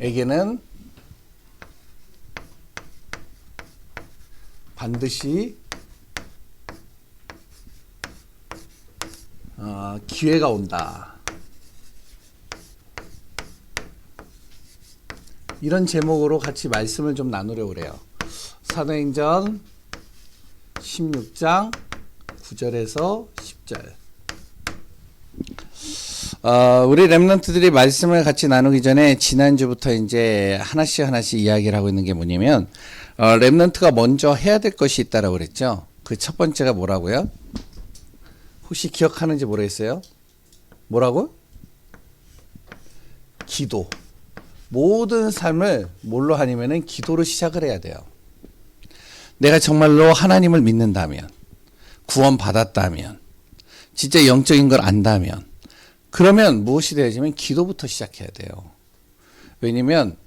에게는 반드시 기회가 온다. 이런 제목으로 같이 말씀을 좀 나누려고 그래요. 사도행전 16장 9절에서 10절. 우리 렘넌트들이 말씀을 같이 나누기 전에 지난주부터 이제 하나씩 이야기를 하고 있는 게 뭐냐면, 렘넌트가 먼저 해야 될 것이 있다라고 그랬죠. 그 첫 번째가 뭐라고요? 혹시 기억하는지 모르겠어요? 뭐라고? 기도. 모든 삶을 뭘로 하냐면은 기도로 시작을 해야 돼요. 내가 정말로 하나님을 믿는다면, 구원 받았다면, 진짜 영적인 걸 안다면, 그러면 무엇이 되어야지만 기도부터 시작해야 돼요. 왜냐면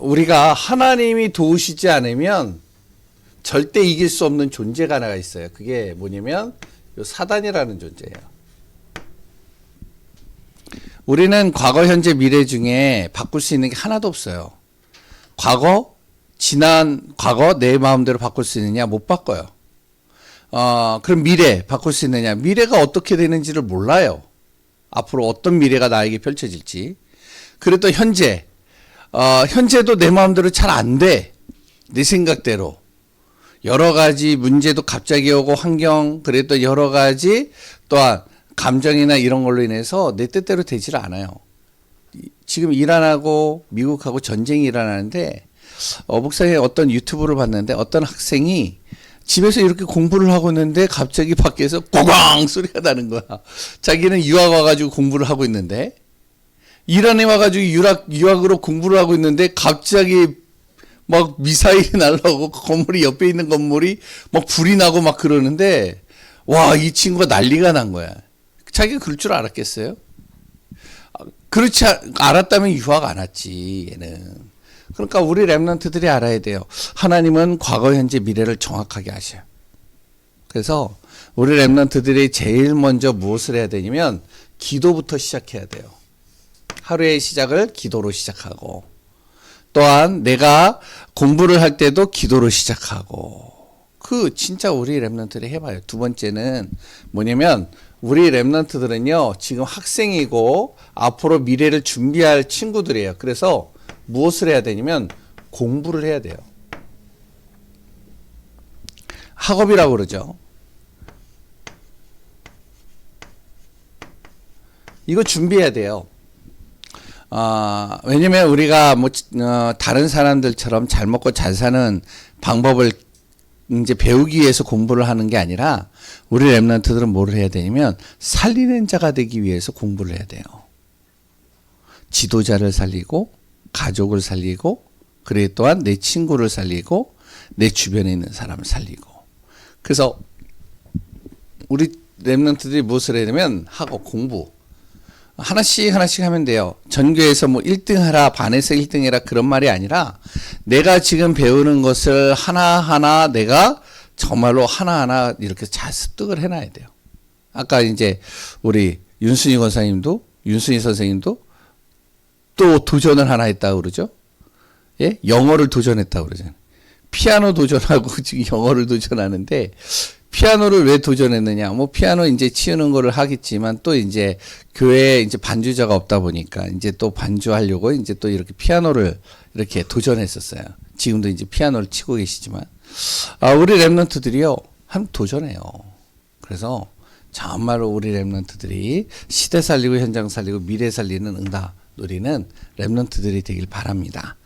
우리가 하나님이 도우시지 않으면 절대 이길 수 없는 존재가 하나가 있어요. 그게 뭐냐면 요 사단이라는 존재예요. 우리는 과거, 현재, 미래 중에 바꿀 수 있는 게 하나도 없어요. 지난 과거 내 마음대로 바꿀 수 있느냐? 못 바꿔요. 그럼 미래 바꿀 수 있느냐? 미래가 어떻게 되는지를 몰라요. 앞으로 어떤 미래가 나에게 펼쳐질지. 그래도 현재도 내 마음대로 잘 안 돼. 내 생각대로. 여러 가지 문제도 갑자기 오고 환경, 그래도 여러 가지 또한 감정이나 이런 걸로 인해서 내 뜻대로 되질 않아요. 지금 이란하고 미국하고 전쟁이 일어나는데, 목사의 어떤 유튜브를 봤는데 어떤 학생이 집에서 이렇게 공부를 하고 있는데 갑자기 밖에서 고광 소리가 나는 거야. 자기는 유학 와가지고 공부를 하고 있는데, 이란에 와가지고 유학으로 공부를 하고 있는데 갑자기 막 미사일이 날라오고 건물이 옆에 있는 건물이 막 불이 나고 막 그러는데, 와, 이 친구가 난리가 난 거야. 자기가 그럴 줄 알았겠어요? 그렇지 알았다면 유학 안 왔지, 얘는. 그러니까 우리 렘넌트들이 알아야 돼요. 하나님은 과거, 현재, 미래를 정확하게 아셔요. 그래서 우리 렘넌트들이 제일 먼저 무엇을 해야 되냐면 기도부터 시작해야 돼요. 하루의 시작을 기도로 시작하고, 또한 내가 공부를 할 때도 기도로 시작하고, 진짜 우리 렘넌트들이 해봐요. 두 번째는 뭐냐면, 우리 렘넌트들은요 지금 학생이고 앞으로 미래를 준비할 친구들이에요. 그래서 무엇을 해야 되냐면 공부를 해야 돼요. 학업이라고 그러죠. 이거 준비해야 돼요. 왜냐면 우리가 다른 사람들처럼 잘 먹고 잘 사는 방법을 이제 배우기 위해서 공부를 하는 게 아니라, 우리 렘넌트들은 뭘 해야 되냐면 살리는 자가 되기 위해서 공부를 해야 돼요. 지도자를 살리고, 가족을 살리고, 그리고 또한 내 친구를 살리고, 내 주변에 있는 사람을 살리고. 그래서 우리 렘넌트들이 무엇을 해야 되면 공부 하나씩 하면 돼요. 전교에서 1등 하라, 반에서 1등 해라, 그런 말이 아니라 내가 지금 배우는 것을 하나하나 내가 정말로 하나하나 이렇게 잘 습득을 해놔야 돼요. 아까 이제 우리 윤순희 선생님도 또 도전을 하나 했다고 그러죠. 예? 영어를 도전했다고 그러잖아요. 피아노 도전하고 지금 영어를 도전하는데, 피아노를 왜 도전했느냐? 피아노 이제 치우는 거를 하겠지만, 또 이제 교회에 이제 반주자가 없다 보니까 이제 또 반주하려고 이제 또 이렇게 피아노를 이렇게 도전했었어요. 지금도 이제 피아노를 치고 계시지만, 우리 렘넌트들이요, 한번 도전해요. 그래서 정말로 우리 렘넌트들이 시대 살리고 현장 살리고 미래 살리는 응답 누리는 렘넌트들이 되길 바랍니다.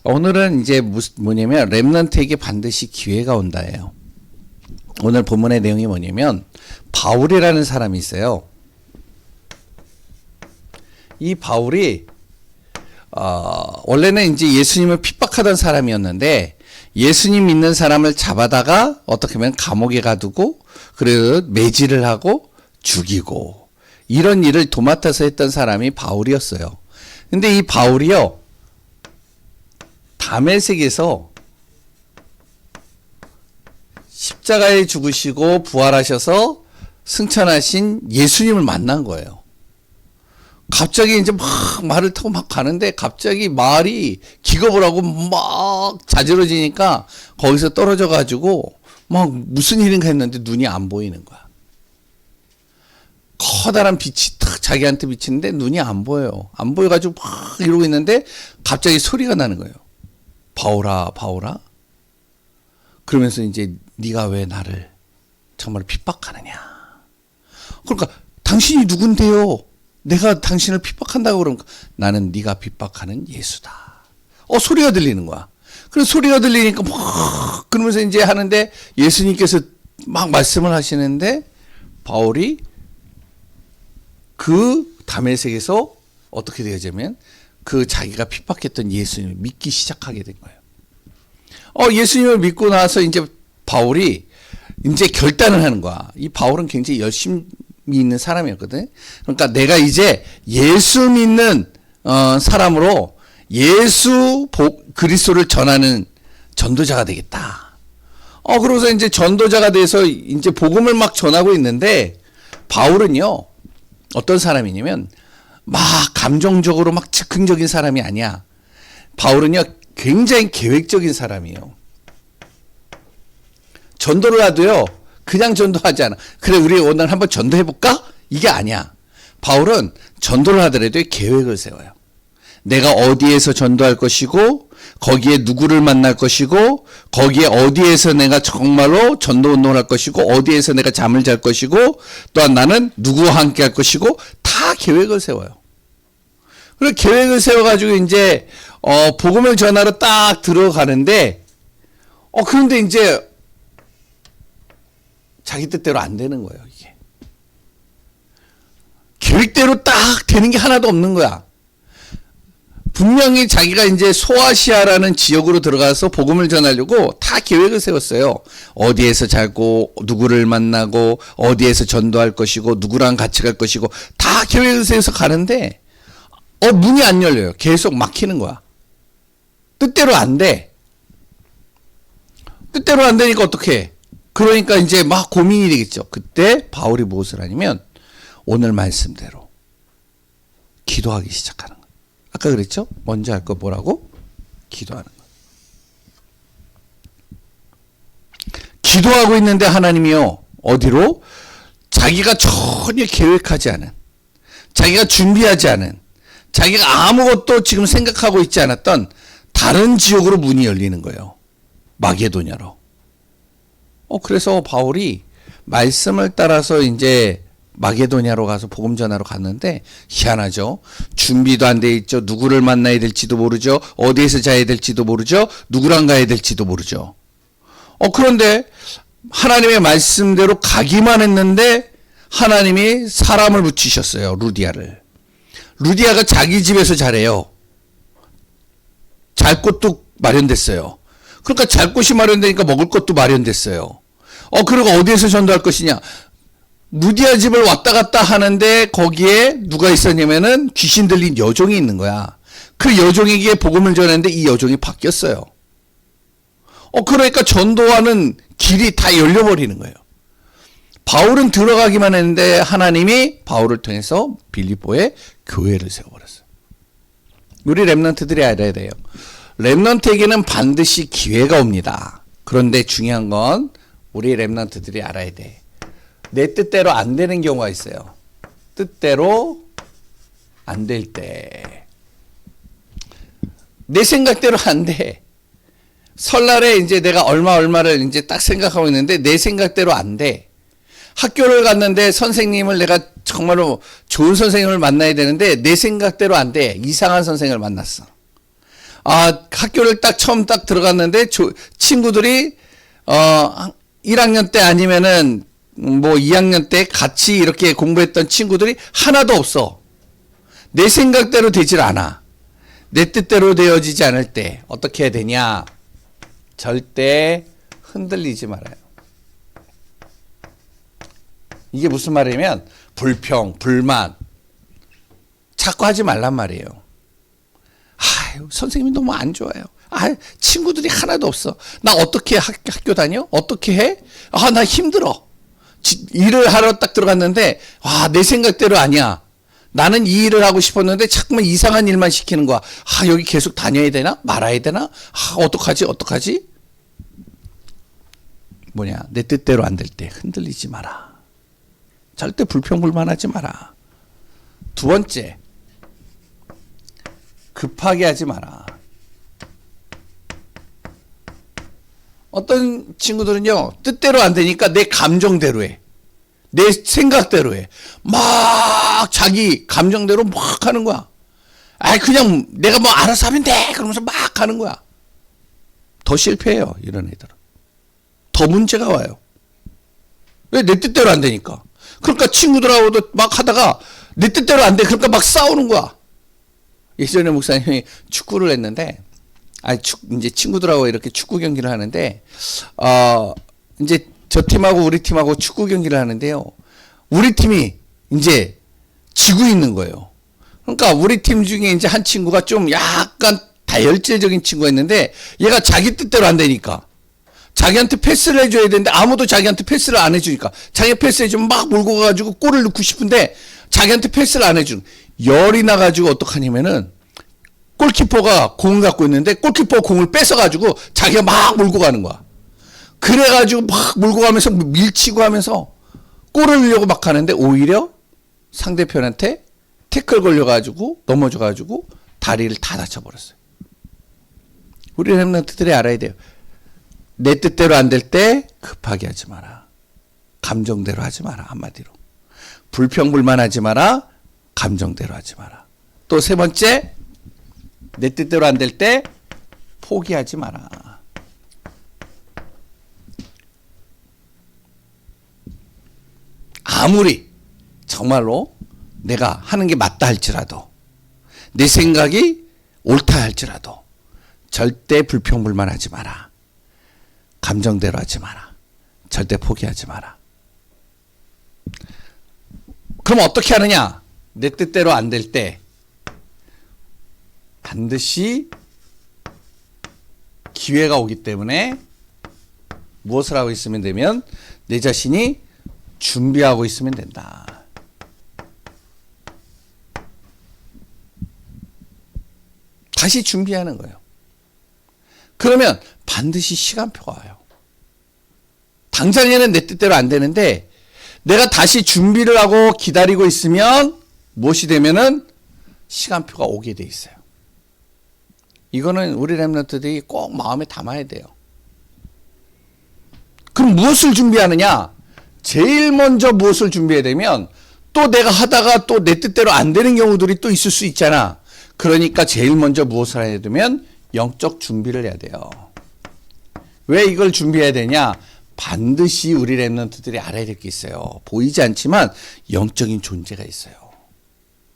오늘은 이제 뭐냐면 렘넌트에게 반드시 기회가 온다예요. 오늘 본문의 내용이 뭐냐면, 바울이라는 사람이 있어요. 이 바울이 원래는 이제 예수님을 핍박하던 사람이었는데, 예수님 믿는 사람을 잡아다가 어떻게 보면 감옥에 가두고, 그리고 매질을 하고 죽이고, 이런 일을 도맡아서 했던 사람이 바울이었어요. 근데 이 바울이요, 다메섹에서 십자가에 죽으시고 부활하셔서 승천하신 예수님을 만난 거예요. 갑자기 이제 막 말을 타고 막 가는데 갑자기 말이 기겁을 하고 막 자지러지니까 거기서 떨어져 가지고 막 무슨 일인가 했는데 눈이 안 보이는 거야. 커다란 빛이 탁 자기한테 비치는데 눈이 안 보여요. 안 보여가지고 막 이러고 있는데 갑자기 소리가 나는 거예요. 바울아, 바울아. 그러면서 이제 네가 왜 나를 정말 핍박하느냐. 그러니까 당신이 누군데요? 내가 당신을 핍박한다고 그러니까 나는 네가 핍박하는 예수다. 소리가 들리는 거야. 그래서 소리가 들리니까 막 그러면서 이제 하는데 예수님께서 막 말씀을 하시는데 바울이 그 다메섹에서 어떻게 되어지면 그 자기가 핍박했던 예수님을 믿기 시작하게 된 거예요. 예수님을 믿고 나서 이제 바울이 이제 결단을 하는 거야. 이 바울은 굉장히 열심히 있는 사람이었거든. 그러니까 내가 이제 예수 믿는 사람으로 그리스도를 전하는 전도자가 되겠다. 그러고서 이제 전도자가 돼서 이제 복음을 막 전하고 있는데 바울은요. 어떤 사람이냐면 막 감정적으로 막 즉흥적인 사람이 아니야. 바울은요. 굉장히 계획적인 사람이에요. 전도를 하도요. 그냥 전도하지 않아. 그래 우리 오늘 한번 전도해볼까? 이게 아니야. 바울은 전도를 하더라도 계획을 세워요. 내가 어디에서 전도할 것이고 거기에 누구를 만날 것이고 거기에 어디에서 내가 정말로 전도 운동을 할 것이고 어디에서 내가 잠을 잘 것이고 또한 나는 누구와 함께 할 것이고 다 계획을 세워요. 그리고 계획을 세워가지고 이제 복음을 전하러 딱 들어가는데 그런데 이제 자기 뜻대로 안 되는 거예요. 이게 계획대로 딱 되는 게 하나도 없는 거야. 분명히 자기가 이제 소아시아라는 지역으로 들어가서 복음을 전하려고 다 계획을 세웠어요. 어디에서 살고 누구를 만나고 어디에서 전도할 것이고 누구랑 같이 갈 것이고 다 계획을 세워서 가는데 문이 안 열려요. 계속 막히는 거야. 뜻대로 안 돼. 뜻대로 안 되니까 어떡해. 그러니까 이제 막 고민이 되겠죠. 그때 바울이 무엇을 하냐면 오늘 말씀대로 기도하기 시작하는 거예요. 아까 그랬죠? 먼저 할 거 뭐라고? 기도하는 거. 기도하고 있는데 하나님이요. 어디로? 자기가 전혀 계획하지 않은, 자기가 준비하지 않은, 자기가 아무것도 지금 생각하고 있지 않았던 다른 지역으로 문이 열리는 거예요. 마게도냐로. 그래서 바울이 말씀을 따라서 이제 마게도냐로 가서 복음 전하러 갔는데 희한하죠. 준비도 안 돼 있죠. 누구를 만나야 될지도 모르죠. 어디에서 자야 될지도 모르죠. 누구랑 가야 될지도 모르죠. 그런데 하나님의 말씀대로 가기만 했는데 하나님이 사람을 붙이셨어요. 루디아를. 루디아가 자기 집에서 자래요. 잘 곳도 마련됐어요. 그러니까 잘 곳이 마련되니까 먹을 것도 마련됐어요. 그리고 어디에서 전도할 것이냐. 루디아 집을 왔다 갔다 하는데 거기에 누가 있었냐면은 귀신 들린 여종이 있는 거야. 그 여종에게 복음을 전했는데 이 여종이 바뀌었어요. 그러니까 전도하는 길이 다 열려버리는 거예요. 바울은 들어가기만 했는데 하나님이 바울을 통해서 빌립보에 교회를 세워버렸어요. 우리 렘넌트들이 알아야 돼요. 렘넌트에게는 반드시 기회가 옵니다. 그런데 중요한 건 우리 렘넌트들이 알아야 돼. 내 뜻대로 안 되는 경우가 있어요. 뜻대로 안 될 때. 내 생각대로 안 돼. 설날에 이제 내가 얼마를 이제 딱 생각하고 있는데 내 생각대로 안 돼. 학교를 갔는데 선생님을 내가 정말로 좋은 선생님을 만나야 되는데 내 생각대로 안 돼. 이상한 선생님을 만났어. 학교를 처음 들어갔는데 친구들이 1학년 때 아니면은 2학년 때 같이 이렇게 공부했던 친구들이 하나도 없어. 내 생각대로 되질 않아. 내 뜻대로 되어지지 않을 때 어떻게 해야 되냐? 절대 흔들리지 말아요. 이게 무슨 말이냐면 불평, 불만 자꾸 하지 말란 말이에요. 선생님이 너무 안 좋아요. 친구들이 하나도 없어. 나 어떻게 학교 다녀? 어떻게 해? 나 힘들어. 일을 하러 딱 들어갔는데 내 생각대로 아니야. 나는 이 일을 하고 싶었는데 자꾸만 이상한 일만 시키는 거야. 아, 여기 계속 다녀야 되나? 말아야 되나? 아, 어떡하지? 내 뜻대로 안 될 때 흔들리지 마라. 절대 불평불만하지 마라. 두 번째, 급하게 하지 마라. 어떤 친구들은요, 뜻대로 안 되니까 내 감정대로 해. 내 생각대로 해. 막 자기 감정대로 막 하는 거야. 그냥 내가 뭐 알아서 하면 돼! 그러면서 막 하는 거야. 더 실패해요, 이런 애들은. 더 문제가 와요. 왜? 내 뜻대로 안 되니까. 그러니까 친구들하고도 막 하다가 내 뜻대로 안 돼. 그러니까 막 싸우는 거야. 예전에 목사님이 축구를 했는데, 이제 친구들하고 이렇게 축구 경기를 하는데, 이제 저 팀하고 우리 팀하고 축구 경기를 하는데요. 우리 팀이 이제 지고 있는 거예요. 그러니까 우리 팀 중에 이제 한 친구가 좀 약간 다혈질적인 친구가 있는데, 얘가 자기 뜻대로 안 되니까. 자기한테 패스를 해줘야 되는데 아무도 자기한테 패스를 안 해주니까 자기 패스해주면 막 몰고 가가지고 골을 넣고 싶은데 자기한테 패스를 안 해주는 열이 나가지고 어떡하냐면은 골키퍼가 공을 갖고 있는데 골키퍼 공을 뺏어가지고 자기가 막 몰고 가는 거야. 그래가지고 막 몰고 가면서 밀치고 하면서 골을 넣으려고 막 하는데 오히려 상대편한테 태클 걸려가지고 넘어져가지고 다리를 다 다쳐버렸어요. 우리 랩런트들이 알아야 돼요. 내 뜻대로 안 될 때 급하게 하지 마라. 감정대로 하지 마라. 한마디로. 불평불만하지 마라. 감정대로 하지 마라. 또 세 번째, 내 뜻대로 안 될 때 포기하지 마라. 아무리 정말로 내가 하는 게 맞다 할지라도, 내 생각이 옳다 할지라도 절대 불평불만하지 마라. 감정대로 하지 마라. 절대 포기하지 마라. 그럼 어떻게 하느냐? 내 뜻대로 안 될 때 반드시 기회가 오기 때문에 무엇을 하고 있으면 되면 내 자신이 준비하고 있으면 된다. 다시 준비하는 거예요. 그러면 반드시 시간표가 와요. 당장에는 내 뜻대로 안 되는데 내가 다시 준비를 하고 기다리고 있으면 무엇이 되면은 시간표가 오게 돼 있어요. 이거는 우리 랩런트들이 꼭 마음에 담아야 돼요. 그럼 무엇을 준비하느냐? 제일 먼저 무엇을 준비해야 되면 또 내가 하다가 또 내 뜻대로 안 되는 경우들이 또 있을 수 있잖아. 그러니까 제일 먼저 무엇을 해야 되면 영적 준비를 해야 돼요. 왜 이걸 준비해야 되냐? 반드시 우리 랩런트들이 알아야 될 게 있어요. 보이지 않지만 영적인 존재가 있어요.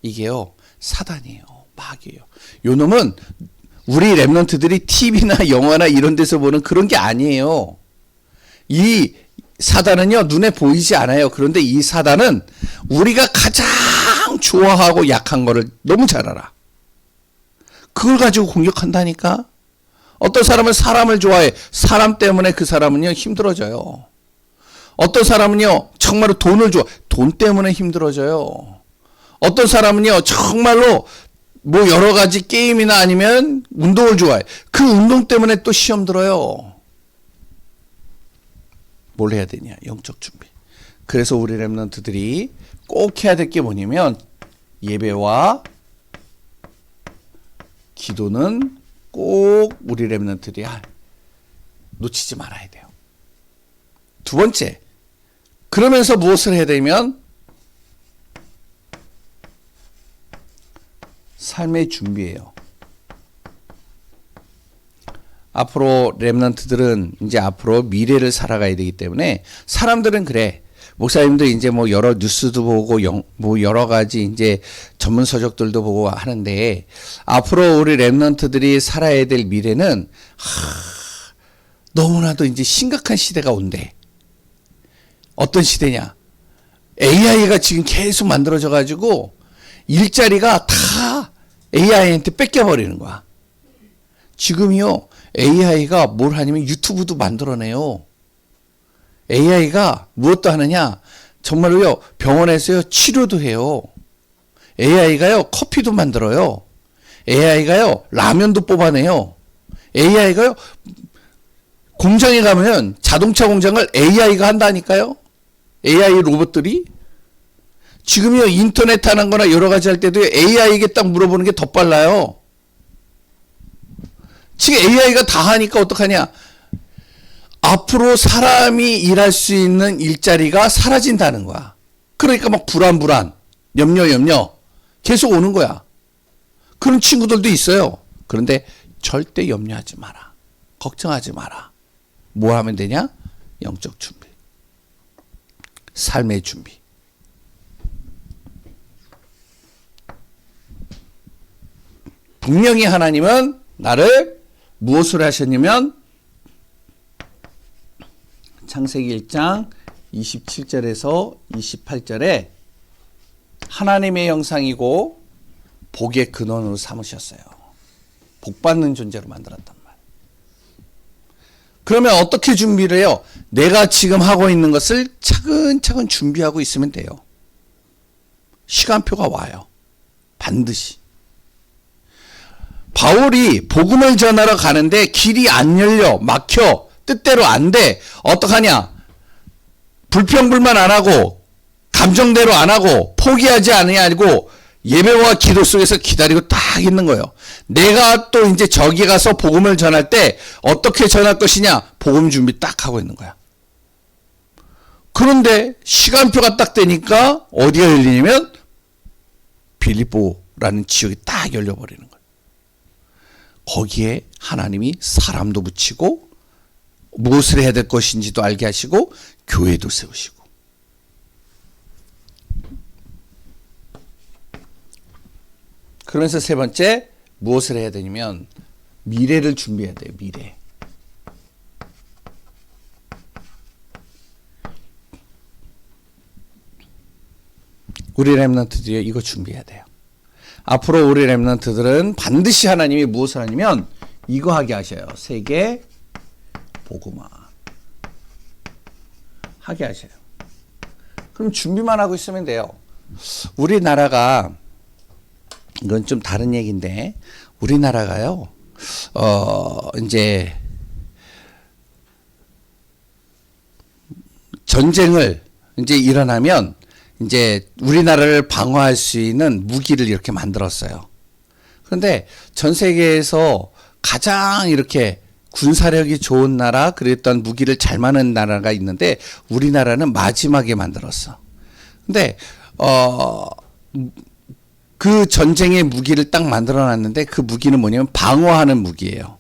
이게요, 사단이에요. 마귀예요. 요 놈은 우리 랩런트들이 TV나 영화나 이런 데서 보는 그런 게 아니에요. 이 사단은요, 눈에 보이지 않아요. 그런데 이 사단은 우리가 가장 좋아하고 약한 거를 너무 잘 알아. 그걸 가지고 공격한다니까. 어떤 사람은 사람을 좋아해. 사람 때문에 그 사람은요, 힘들어져요. 어떤 사람은요, 정말로 돈을 좋아해. 돈 때문에 힘들어져요. 어떤 사람은요, 정말로 뭐 여러 가지 게임이나 아니면 운동을 좋아해. 그 운동 때문에 또 시험 들어요. 뭘 해야 되냐? 영적 준비. 그래서 우리 랩런트들이 꼭 해야 될 게 뭐냐면 예배와 기도는 꼭 우리 랩런트들이 놓치지 말아야 돼요. 두 번째, 그러면서 무엇을 해야 되면 삶의 준비예요. 앞으로 랩런트들은 이제 앞으로 미래를 살아가야 되기 때문에 사람들은 그래. 목사님도 이제 뭐 여러 뉴스도 보고 뭐 여러 가지 이제 전문 서적들도 보고 하는데 앞으로 우리 랩런트들이 살아야 될 미래는 너무나도 이제 심각한 시대가 온대. 어떤 시대냐? AI가 지금 계속 만들어져 가지고 일자리가 다 AI한테 뺏겨버리는 거야. 지금이요, AI가 뭘 하냐면 유튜브도 만들어내요. AI가 무엇도 하느냐? 정말로요, 병원에서요, 치료도 해요. AI가요, 커피도 만들어요. AI가요, 라면도 뽑아내요. AI가요, 공장에 가면 자동차 공장을 AI가 한다니까요. AI 로봇들이. 지금요, 인터넷 하는 거나 여러 가지 할 때도 AI에게 딱 물어보는 게 더 빨라요. 지금 AI가 다 하니까 어떡하냐. 앞으로 사람이 일할 수 있는 일자리가 사라진다는 거야. 그러니까 막 불안, 염려 계속 오는 거야. 그런 친구들도 있어요. 그런데 절대 염려하지 마라. 걱정하지 마라. 뭐 하면 되냐? 영적 준비. 삶의 준비. 분명히 하나님은 나를 무엇을 하셨냐면 창세기 1장 27절에서 28절에 하나님의 형상이고 복의 근원으로 삼으셨어요. 복받는 존재로 만들었단 말이에요. 그러면 어떻게 준비를 해요? 내가 지금 하고 있는 것을 차근차근 준비하고 있으면 돼요. 시간표가 와요. 반드시. 바울이 복음을 전하러 가는데 길이 안 열려, 막혀, 뜻대로 안 돼. 어떡하냐? 불평불만 안 하고 감정대로 안 하고 포기하지 않고 예배와 기도 속에서 기다리고 딱 있는 거예요. 내가 또 이제 저기 가서 복음을 전할 때 어떻게 전할 것이냐? 복음 준비 딱 하고 있는 거야. 그런데 시간표가 딱 되니까 어디가 열리냐면 빌립보라는 지역이 딱 열려버리는 거예요. 거기에 하나님이 사람도 붙이고 무엇을 해야 될 것인지도 알게 하시고 교회도 세우시고. 그러면서 세 번째 무엇을 해야 되냐면 미래를 준비해야 돼요. 미래. 우리 렘넌트들이 이거 준비해야 돼요. 앞으로 우리 렘넌트들은 반드시 하나님이 무엇을 하냐면 이거 하게 하셔요. 세계 복음화 하게 하셔요. 그럼 준비만 하고 있으면 돼요. 우리나라가 이건 좀 다른 얘기인데 우리나라가요. 이제 전쟁을 이제 일어나면 이제 우리나라를 방어할 수 있는 무기를 이렇게 만들었어요. 그런데 전 세계에서 가장 이렇게 군사력이 좋은 나라, 그랬던 무기를 잘 만든 나라가 있는데 우리나라는 마지막에 만들었어. 근데 그 전쟁의 무기를 딱 만들어 놨는데 그 무기는 뭐냐면 방어하는 무기예요.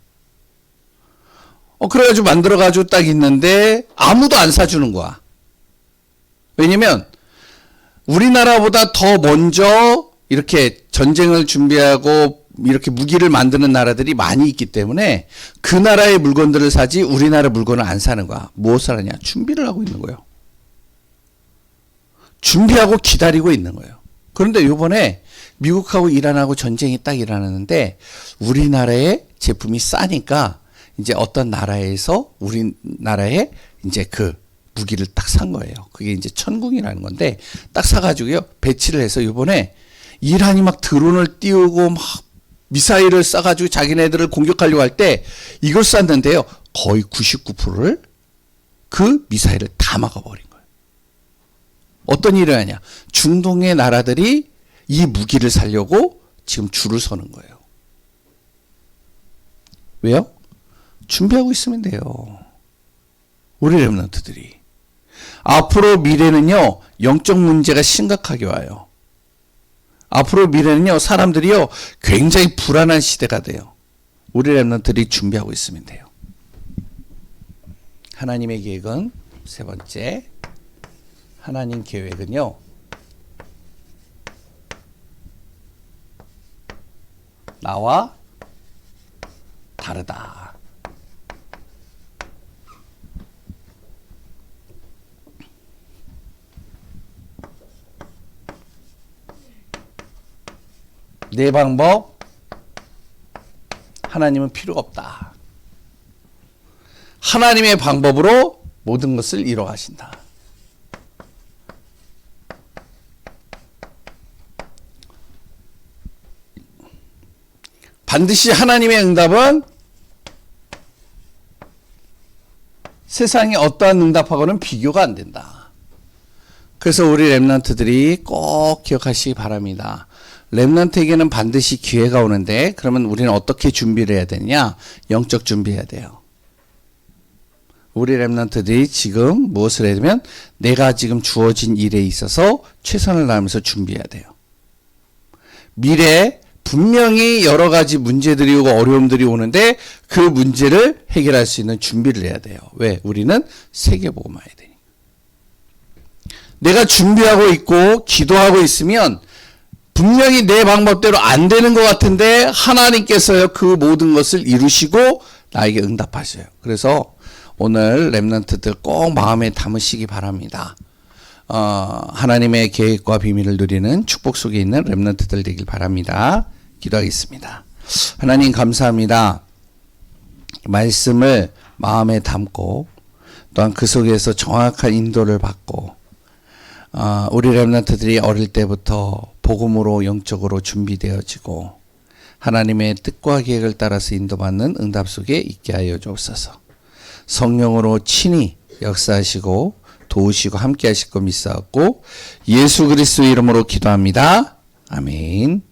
그래가지고 만들어가지고 딱 있는데 아무도 안 사주는 거야. 왜냐면 우리나라보다 더 먼저 이렇게 전쟁을 준비하고 이렇게 무기를 만드는 나라들이 많이 있기 때문에 그 나라의 물건들을 사지 우리나라 물건을 안 사는 거야. 무엇을 하냐? 준비를 하고 있는 거예요. 준비하고 기다리고 있는 거예요. 그런데 요번에 미국하고 이란하고 전쟁이 딱 일어나는데 우리나라의 제품이 싸니까 이제 어떤 나라에서 우리나라에 이제 그 무기를 딱 산 거예요. 그게 이제 천궁이라는 건데 딱 사가지고요 배치를 해서 요번에 이란이 막 드론을 띄우고 막 미사일을 쏴가지고 자기네들을 공격하려고 할 때 이걸 쐈는데요 거의 99%를 그 미사일을 다 막아버린 거예요. 어떤 일을 하냐? 중동의 나라들이 이 무기를 사려고 지금 줄을 서는 거예요. 왜요? 준비하고 있으면 돼요. 우리 렘넌트들이. 앞으로 미래는요, 영적 문제가 심각하게 와요. 앞으로 미래는요, 사람들이요, 굉장히 불안한 시대가 돼요. 우리 렘넌트들이 준비하고 있으면 돼요. 하나님의 계획은 세 번째, 하나님 계획은요, 나와 다르다. 내 방법, 하나님은 필요가 없다. 하나님의 방법으로 모든 것을 이루어 가신다. 반드시 하나님의 응답은 세상의 어떠한 응답하고는 비교가 안 된다. 그래서 우리 렘넌트들이 꼭 기억하시기 바랍니다. 렘넌트에게는 반드시 기회가 오는데 그러면 우리는 어떻게 준비를 해야 되냐? 영적 준비해야 돼요. 우리 렘넌트들이 지금 무엇을 해야 되면 내가 지금 주어진 일에 있어서 최선을 다하면서 준비해야 돼요. 미래에 분명히 여러 가지 문제들이 오고 어려움들이 오는데 그 문제를 해결할 수 있는 준비를 해야 돼요. 왜? 우리는 세계복음화해야 되니까. 내가 준비하고 있고 기도하고 있으면 분명히 내 방법대로 안 되는 것 같은데 하나님께서요 그 모든 것을 이루시고 나에게 응답하셔요. 그래서 오늘 렘넌트들 꼭 마음에 담으시기 바랍니다. 하나님의 계획과 비밀을 누리는 축복 속에 있는 렘넌트들 되길 바랍니다. 기도하겠습니다. 하나님 감사합니다. 말씀을 마음에 담고 또한 그 속에서 정확한 인도를 받고 우리 렘넌트들이 어릴 때부터 복음으로 영적으로 준비되어지고 하나님의 뜻과 계획을 따라서 인도받는 응답 속에 있게 하여 주옵소서. 성령으로 친히 역사하시고 도우시고 함께 하실 것 믿사옵고 예수 그리스도 이름으로 기도합니다. 아멘.